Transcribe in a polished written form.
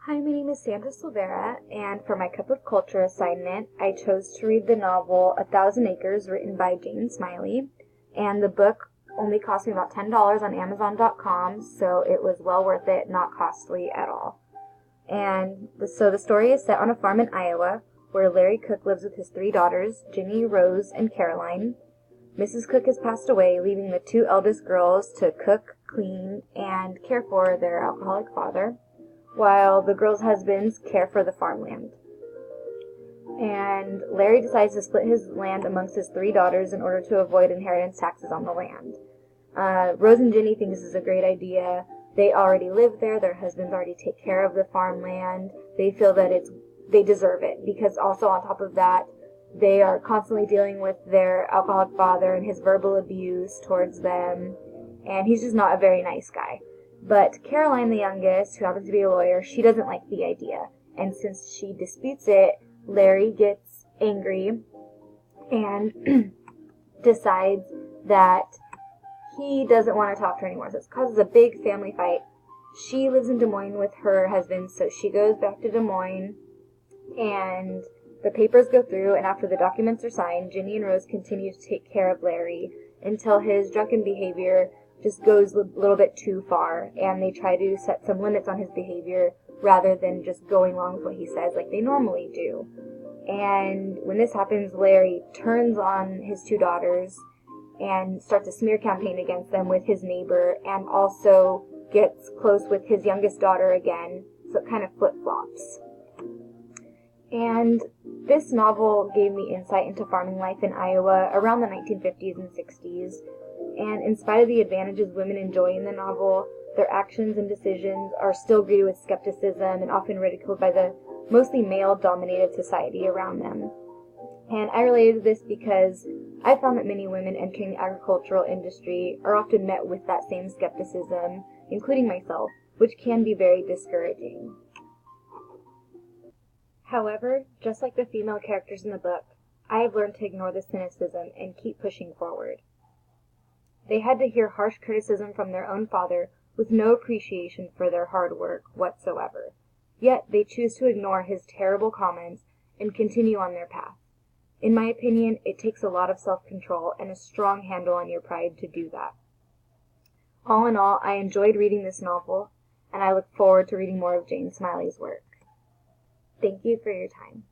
Hi, my name is Sandra Silvera, and for my Cup of Culture assignment, I chose to read the novel A Thousand Acres, written by Jane Smiley. And the book only cost me about $10 on Amazon.com, so it was well worth it, not costly at all. So the story is set on a farm in Iowa, where Larry Cook lives with his three daughters, Ginny, Rose, and Caroline. Mrs. Cook has passed away, leaving the two eldest girls to cook, clean, and care for their alcoholic father, while the girls' husbands care for the farmland. And Larry decides to split his land amongst his three daughters in order to avoid inheritance taxes on the land. Rose and Ginny think this is a great idea. They already live there. Their husbands already take care of the farmland. They feel that they deserve it, because also on top of that, they are constantly dealing with their alcoholic father and his verbal abuse towards them, and he's just not a very nice guy. But Caroline, the youngest, who happens to be a lawyer, she doesn't like the idea. And since she disputes it, Larry gets angry and decides that he doesn't want to talk to her anymore. So it causes a big family fight. She lives in Des Moines with her husband, so she goes back to Des Moines, and the papers go through, and after the documents are signed, Ginny and Rose continue to take care of Larry until his drunken behavior just goes a little bit too far, and they try to set some limits on his behavior rather than just going along with what he says like they normally do. And when this happens, Larry turns on his two daughters and starts a smear campaign against them with his neighbor, and also gets close with his youngest daughter again, so it kind of flip-flops. And this novel gave me insight into farming life in Iowa around the 1950s and 60s. And in spite of the advantages women enjoy in the novel, their actions and decisions are still greeted with skepticism and often ridiculed by the mostly male-dominated society around them. And I related to this because I found that many women entering the agricultural industry are often met with that same skepticism, including myself, which can be very discouraging. However, just like the female characters in the book, I have learned to ignore the cynicism and keep pushing forward. They had to hear harsh criticism from their own father with no appreciation for their hard work whatsoever. Yet they choose to ignore his terrible comments and continue on their path. In my opinion, it takes a lot of self-control and a strong handle on your pride to do that. All in all, I enjoyed reading this novel, and I look forward to reading more of Jane Smiley's work. Thank you for your time.